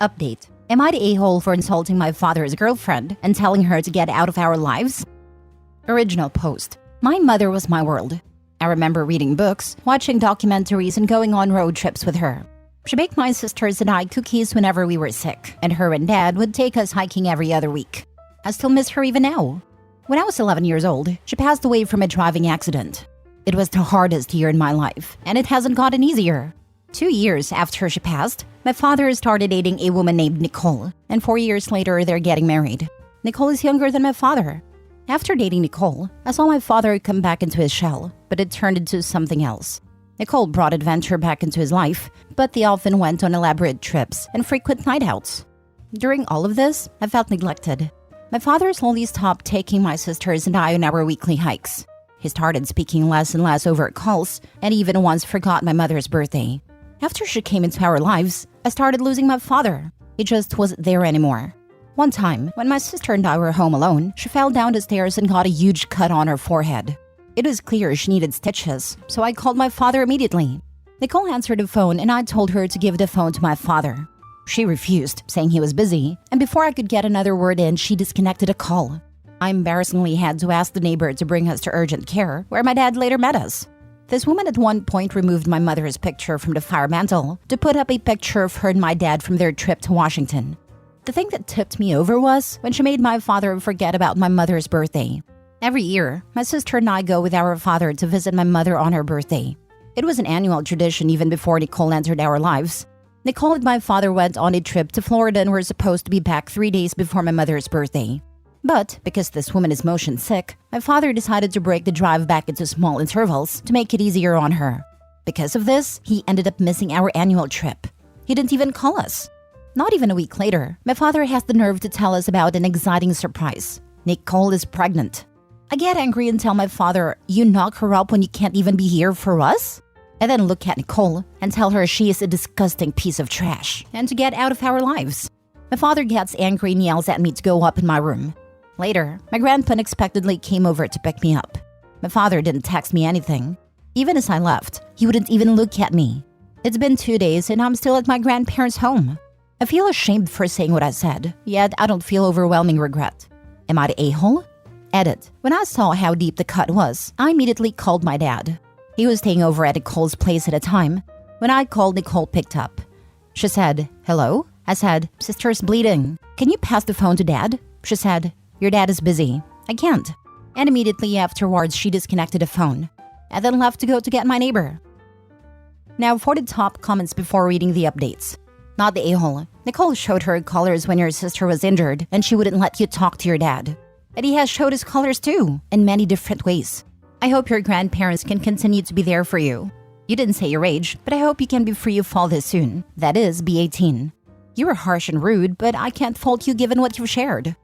Update. Am I the a-hole for insulting my father's girlfriend and telling her to get out of our lives? Original post. My mother was my world. I remember reading books, watching documentaries, and going on road trips with her. She baked my sisters and I cookies whenever we were sick, and her and dad would take us hiking every other week. I still miss her even now. When I was 11 years old, she passed away from a driving accident. It was the hardest year in my life, and it hasn't gotten easier. 2 years after she passed, my father started dating a woman named Nicole, and 4 years later, they're getting married. Nicole is younger than my father. After dating Nicole, I saw my father come back into his shell, but it turned into something else. Nicole brought adventure back into his life, but they often went on elaborate trips and frequent night outs. During all of this, I felt neglected. My father slowly stopped taking my sisters and I on our weekly hikes. He started speaking less and less over calls, and even once forgot my mother's birthday. After she came into our lives, I started losing my father. He just wasn't there anymore. One time, when my sister and I were home alone, she fell down the stairs and got a huge cut on her forehead. It was clear she needed stitches, so I called my father immediately. Nicole answered the phone and I told her to give the phone to my father. She refused, saying he was busy, and before I could get another word in, she disconnected a call. I embarrassingly had to ask the neighbor to bring us to urgent care, where my dad later met us. This woman at one point removed my mother's picture from the fire mantle to put up a picture of her and my dad from their trip to Washington. The thing that tipped me over was when she made my father forget about my mother's birthday. Every year, my sister and I go with our father to visit my mother on her birthday. It was an annual tradition even before Nicole entered our lives. Nicole and my father went on a trip to Florida and were supposed to be back 3 days before my mother's birthday. But because this woman is motion sick, my father decided to break the drive back into small intervals to make it easier on her. Because of this, he ended up missing our annual trip. He didn't even call us. Not even a week later, my father has the nerve to tell us about an exciting surprise. Nicole is pregnant. I get angry and tell my father, "You knock her up when you can't even be here for us?" I then look at Nicole and tell her she is a disgusting piece of trash and to get out of our lives. My father gets angry and yells at me to go up in my room. Later, my grandpa unexpectedly came over to pick me up. My father didn't text me anything. Even as I left, he wouldn't even look at me. It's been 2 days and I'm still at my grandparents' home. I feel ashamed for saying what I said, yet I don't feel overwhelming regret. Am I the a-hole? Edit. When I saw how deep the cut was, I immediately called my dad. He was staying over at Nicole's place at a time. When I called, Nicole picked up. She said, "Hello?" I said, "Sister's bleeding. Can you pass the phone to Dad?" She said, "Your dad is busy. I can't." And immediately afterwards, she disconnected the phone. I then left to go to get my neighbor. Now for the top comments before reading the updates. Not the a-hole. Nicole showed her colors when your sister was injured and she wouldn't let you talk to your dad. And he has showed his colors too, in many different ways. I hope your grandparents can continue to be there for you. You didn't say your age, but I hope you can be free of all this soon. That is, be 18. You were harsh and rude, but I can't fault you given what you've shared.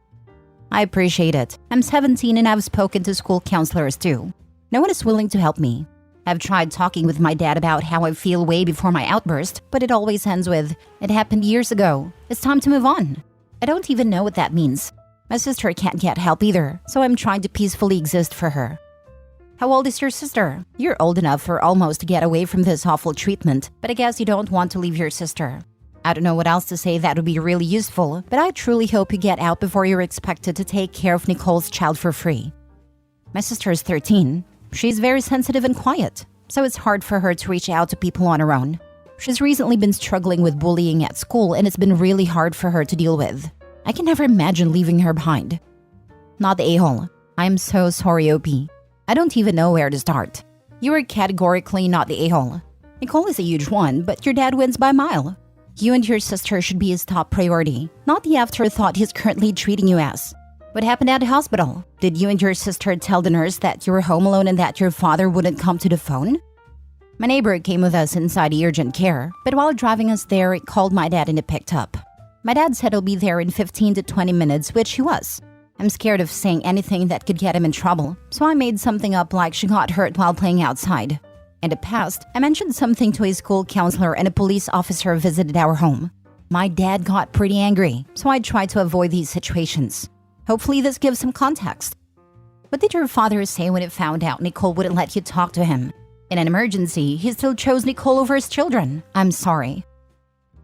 I appreciate it. I'm 17 and I've spoken to school counselors too. No one is willing to help me. I've tried talking with my dad about how I feel way before my outburst, but it always ends with, "It happened years ago. It's time to move on." I don't even know what that means. My sister can't get help either, so I'm trying to peacefully exist for her. How old is your sister? You're old enough for almost to get away from this awful treatment, but I guess you don't want to leave your sister. I don't know what else to say that would be really useful, but I truly hope you get out before you're expected to take care of Nicole's child for free. My sister is 13. She's very sensitive and quiet, so it's hard for her to reach out to people on her own. She's recently been struggling with bullying at school and it's been really hard for her to deal with. I can never imagine leaving her behind. Not the a-hole. I'm so sorry, OP. I don't even know where to start. You are categorically not the a-hole. Nicole is a huge one, but your dad wins by a mile. You and your sister should be his top priority, not the afterthought he's currently treating you as. What happened at the hospital? Did you and your sister tell the nurse that you were home alone and that your father wouldn't come to the phone? My neighbor came with us inside the urgent care, but while driving us there, it called my dad and it picked up. My dad said he'll be there in 15 to 20 minutes, which he was. I'm scared of saying anything that could get him in trouble, so I made something up like she got hurt while playing outside. In the past, I mentioned something to a school counselor and a police officer visited our home. My dad got pretty angry, so I tried to avoid these situations. Hopefully this gives some context. What did your father say when he found out Nicole wouldn't let you talk to him? In an emergency, he still chose Nicole over his children. I'm sorry.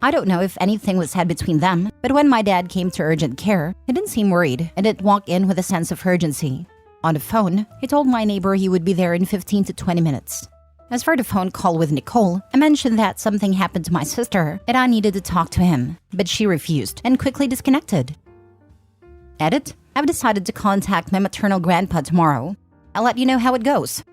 I don't know if anything was said between them, but when my dad came to urgent care, he didn't seem worried and didn't walk in with a sense of urgency. On the phone, he told my neighbor he would be there in 15 to 20 minutes. As for the phone call with Nicole, I mentioned that something happened to my sister and I needed to talk to him, but she refused and quickly disconnected. Edit: I've decided to contact my maternal grandpa tomorrow. I'll let you know how it goes.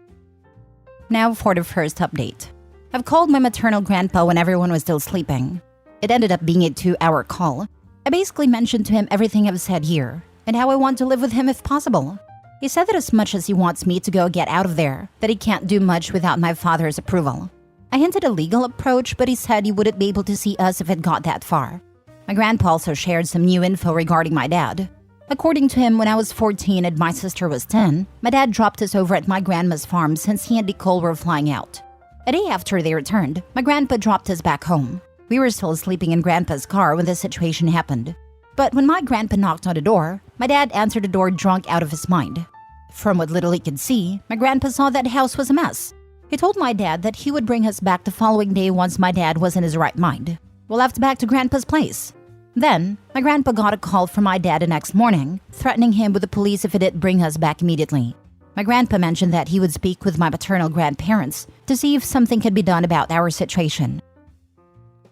Now for the first update. I've called my maternal grandpa when everyone was still sleeping. It ended up being a 2-hour call. I basically mentioned to him everything I've said here and how I want to live with him if possible. He said that as much as he wants me to go get out of there, that he can't do much without my father's approval. I hinted a legal approach, but he said he wouldn't be able to see us if it got that far. My grandpa also shared some new info regarding my dad. According to him, when I was 14 and my sister was 10, my dad dropped us over at my grandma's farm since he and Nicole were flying out. A day after they returned, my grandpa dropped us back home. We were still sleeping in grandpa's car when the situation happened. But when my grandpa knocked on the door, my dad answered the door drunk out of his mind. From what little he could see, my grandpa saw that house was a mess. He told my dad that he would bring us back the following day once my dad was in his right mind. We left back to grandpa's place. Then, my grandpa got a call from my dad the next morning, threatening him with the police if he didn't bring us back immediately. My grandpa mentioned that he would speak with my paternal grandparents to see if something could be done about our situation.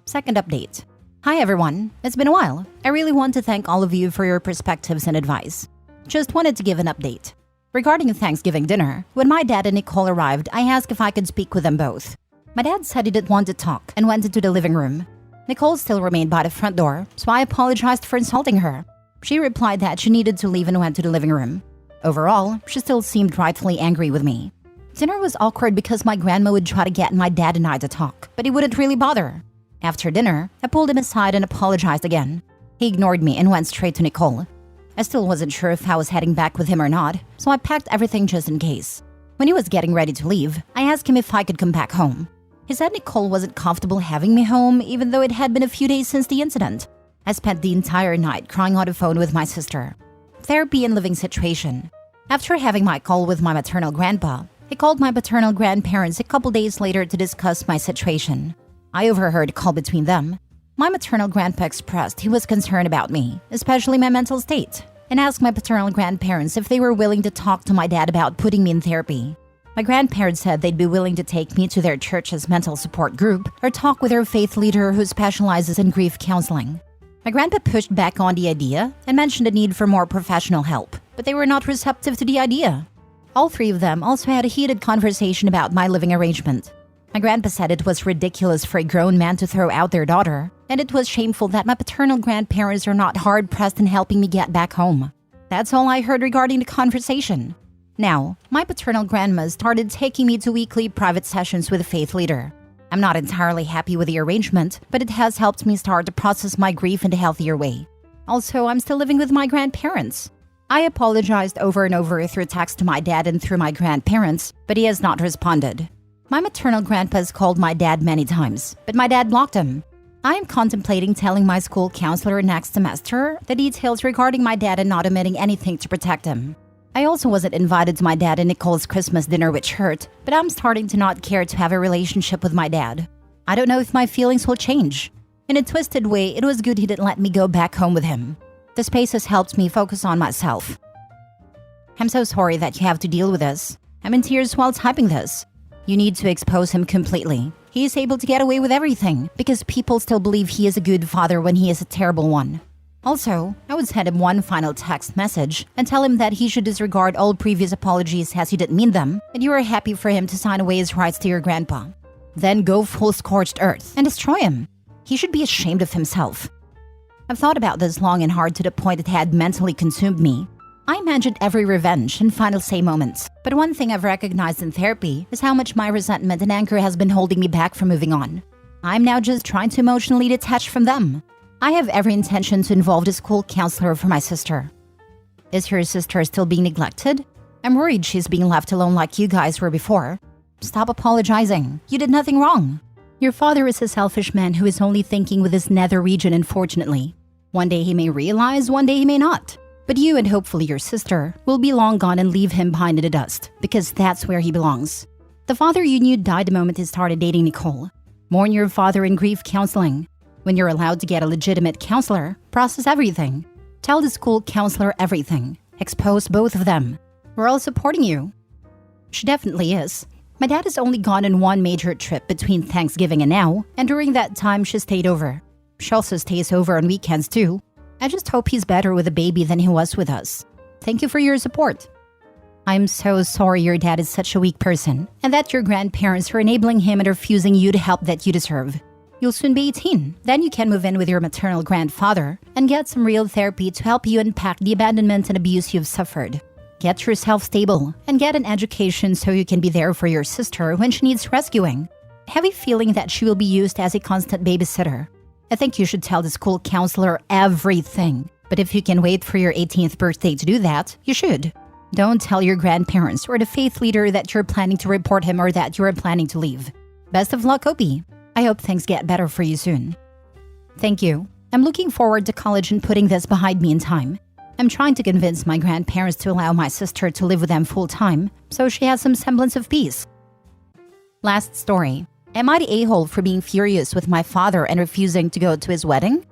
Second update. Hi everyone, it's been a while. I really want to thank all of you for your perspectives and advice. Just wanted to give an update. Regarding a Thanksgiving dinner, when my dad and Nicole arrived, I asked if I could speak with them both. My dad said he didn't want to talk and went into the living room. Nicole still remained by the front door, so I apologized for insulting her. She replied that she needed to leave and went to the living room. Overall, she still seemed rightfully angry with me. Dinner was awkward because my grandma would try to get my dad and I to talk, but he wouldn't really bother. After dinner, I pulled him aside and apologized again. He ignored me and went straight to Nicole. I still wasn't sure if I was heading back with him or not, so I packed everything just in case. When he was getting ready to leave, I asked him if I could come back home. He said Nicole wasn't comfortable having me home, even though it had been a few days since the incident. I spent the entire night crying on the phone with my sister. Therapy and living situation. After having my call with my maternal grandpa, he called my paternal grandparents a couple days later to discuss my situation. I overheard a call between them. My maternal grandpa expressed he was concerned about me, especially my mental state, and asked my paternal grandparents if they were willing to talk to my dad about putting me in therapy. My grandparents said they'd be willing to take me to their church's mental support group or talk with their faith leader who specializes in grief counseling. My grandpa pushed back on the idea and mentioned the need for more professional help, but they were not receptive to the idea. All three of them also had a heated conversation about my living arrangement. My grandpa said it was ridiculous for a grown man to throw out their daughter, and it was shameful that my paternal grandparents are not hard-pressed in helping me get back home. That's all I heard regarding the conversation. Now, my paternal grandma started taking me to weekly private sessions with a faith leader. I'm not entirely happy with the arrangement, but it has helped me start to process my grief in a healthier way. Also, I'm still living with my grandparents. I apologized over and over through text to my dad and through my grandparents, but he has not responded. My maternal grandpa has called my dad many times, but my dad blocked him. I am contemplating telling my school counselor next semester the details regarding my dad and not omitting anything to protect him. I also wasn't invited to my dad and Nicole's Christmas dinner, which hurt, but I'm starting to not care to have a relationship with my dad. I don't know if my feelings will change. In a twisted way, it was good he didn't let me go back home with him. The space has helped me focus on myself. I'm so sorry that you have to deal with this. I'm in tears while typing this. You need to expose him completely. He is able to get away with everything because people still believe he is a good father when he is a terrible one. Also, I would send him one final text message and tell him that he should disregard all previous apologies as he didn't mean them, and you are happy for him to sign away his rights to your grandpa. Then go full scorched earth and destroy him. He should be ashamed of himself. I've thought about this long and hard to the point it had mentally consumed me. I imagined every revenge and final say moments, but one thing I've recognized in therapy is how much my resentment and anger has been holding me back from moving on. I'm now just trying to emotionally detach from them. I have every intention to involve the school counselor for my sister. Is your sister still being neglected? I'm worried she's being left alone like you guys were before. Stop apologizing. You did nothing wrong. Your father is a selfish man who is only thinking with his nether region, unfortunately. One day he may realize, one day he may not. But you and hopefully your sister will be long gone and leave him behind in the dust, because that's where he belongs. The father you knew died the moment he started dating Nicole. Mourn your father in grief counseling. When you're allowed to get a legitimate counselor, process everything. Tell the school counselor everything. Expose both of them. We're all supporting you. She definitely is. My dad has only gone on one major trip between Thanksgiving and now, and during that time she stayed over. She also stays over on weekends too. I just hope he's better with the baby than he was with us. Thank you for your support. I'm so sorry your dad is such a weak person, and that your grandparents are enabling him and refusing you the help that you deserve. You'll soon be 18. Then you can move in with your maternal grandfather and get some real therapy to help you unpack the abandonment and abuse you've suffered. Get yourself stable and get an education so you can be there for your sister when she needs rescuing. I have a feeling that she will be used as a constant babysitter. I think you should tell the school counselor everything. But if you can wait for your 18th birthday to do that, you should. Don't tell your grandparents or the faith leader that you're planning to report him or that you're planning to leave. Best of luck, Opie. I hope things get better for you soon. Thank you. I'm looking forward to college and putting this behind me in time. I'm trying to convince my grandparents to allow my sister to live with them full-time, so she has some semblance of peace. Last story. Am I the a-hole for being furious with my father and refusing to go to his wedding?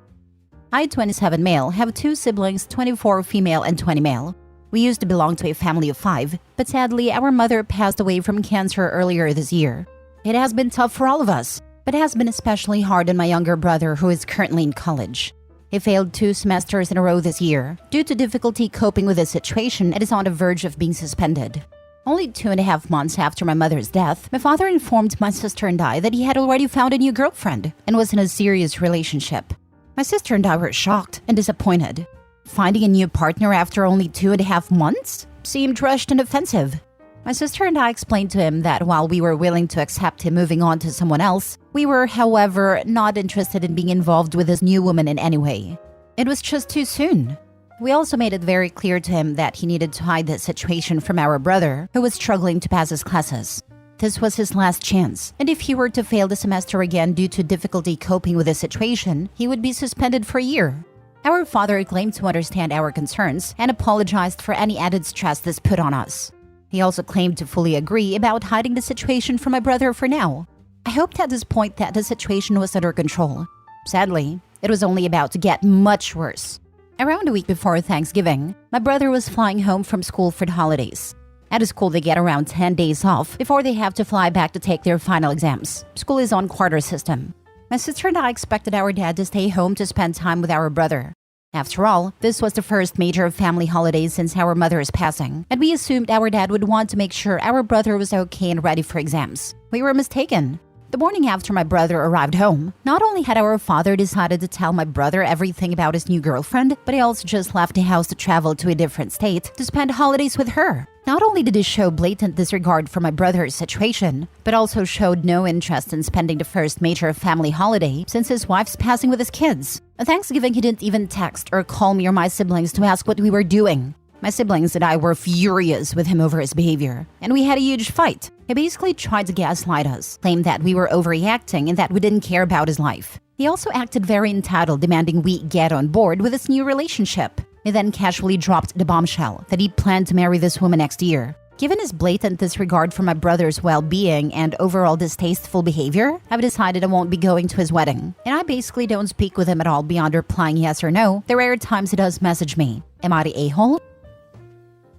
I, 27 male, have 2 siblings, 24 female and 20 male. We used to belong to a family of 5, but sadly our mother passed away from cancer earlier this year. It has been tough for all of us, but it has been especially hard on my younger brother who is currently in college. He failed 2 semesters in a row this year. Due to difficulty coping with the situation, it is on the verge of being suspended. Only 2.5 months after my mother's death, my father informed my sister and I that he had already found a new girlfriend and was in a serious relationship. My sister and I were shocked and disappointed. Finding a new partner after only 2.5 months seemed rushed and offensive. My sister and I explained to him that while we were willing to accept him moving on to someone else, we were, however, not interested in being involved with this new woman in any way. It was just too soon. We also made it very clear to him that he needed to hide the situation from our brother, who was struggling to pass his classes. This was his last chance, and if he were to fail the semester again due to difficulty coping with the situation, he would be suspended for a year. Our father claimed to understand our concerns and apologized for any added stress this put on us. He also claimed to fully agree about hiding the situation from my brother for now. I hoped at this point that the situation was under control. Sadly, it was only about to get much worse. Around a week before Thanksgiving, my brother was flying home from school for the holidays. At his school, they get around 10 days off before they have to fly back to take their final exams. School is on quarter system. My sister and I expected our dad to stay home to spend time with our brother. After all, this was the first major family holiday since our mother's passing, and we assumed our dad would want to make sure our brother was okay and ready for exams. We were mistaken. The morning after my brother arrived home, not only had our father decided to tell my brother everything about his new girlfriend, but he also just left the house to travel to a different state to spend holidays with her. Not only did he show blatant disregard for my brother's situation, but also showed no interest in spending the first major family holiday since his wife's passing with his kids. On Thanksgiving, he didn't even text or call me or my siblings to ask what we were doing. My siblings and I were furious with him over his behavior, and we had a huge fight. He basically tried to gaslight us, claimed that we were overreacting and that we didn't care about his life. He also acted very entitled, demanding we get on board with his new relationship. He then casually dropped the bombshell that he planned to marry this woman next year. Given his blatant disregard for my brother's well-being and overall distasteful behavior, I've decided I won't be going to his wedding. And I basically don't speak with him at all beyond replying yes or no, the rare times he does message me. Am I the a-hole?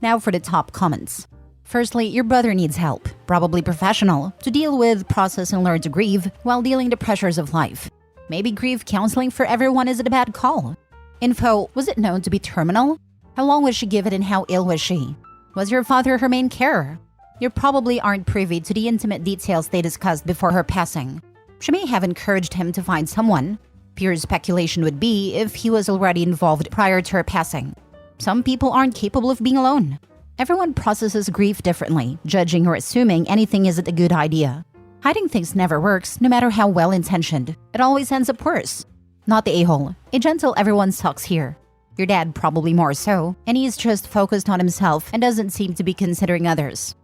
Now for the top comments. Firstly, your brother needs help, probably professional, to deal with, process, and learn to grieve while dealing the pressures of life. Maybe grief counseling for everyone isn't a bad call. Info, was it known to be terminal? How long was she given and how ill was she? Was your father her main carer? You probably aren't privy to the intimate details they discussed before her passing. She may have encouraged him to find someone. Pure speculation would be if he was already involved prior to her passing. Some people aren't capable of being alone. Everyone processes grief differently, judging or assuming anything isn't a good idea. Hiding things never works, no matter how well-intentioned. It always ends up worse. Not the a-hole. A gentle everyone sucks here. Your dad probably more so, and he's just focused on himself and doesn't seem to be considering others.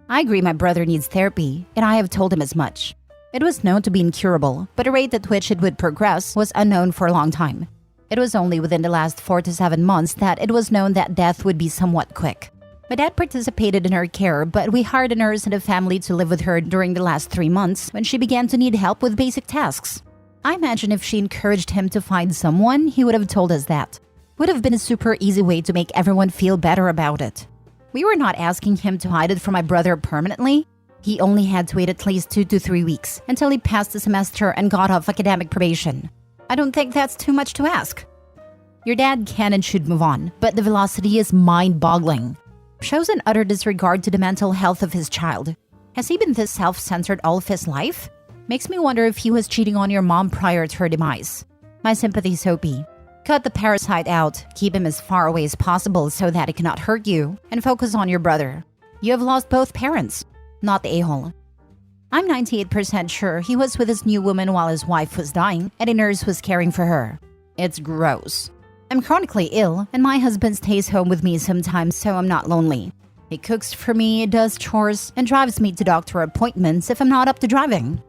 I agree my brother needs therapy, and I have told him as much. It was known to be incurable, but the rate at which it would progress was unknown for a long time. It was only within the last 4 to 7 months that it was known that death would be somewhat quick. My dad participated in her care, but we hired a nurse and a family to live with her during the last 3 months when she began to need help with basic tasks. I imagine if she encouraged him to find someone, he would have told us that. Would have been a super easy way to make everyone feel better about it. We were not asking him to hide it from my brother permanently. He only had to wait at least 2 to 3 weeks until he passed the semester and got off academic probation. I don't think that's too much to ask. Your dad can and should move on, but the velocity is mind-boggling. Shows an utter disregard to the mental health of his child. Has he been this self-centered all of his life? Makes me wonder if he was cheating on your mom prior to her demise. My sympathy, Soapy. Cut the parasite out, keep him as far away as possible so that he cannot hurt you, and focus on your brother. You have lost both parents, not the a-hole. I'm 98% sure he was with his new woman while his wife was dying and a nurse was caring for her. It's gross. I'm chronically ill, and my husband stays home with me sometimes so I'm not lonely. He cooks for me, does chores, and drives me to doctor appointments if I'm not up to driving.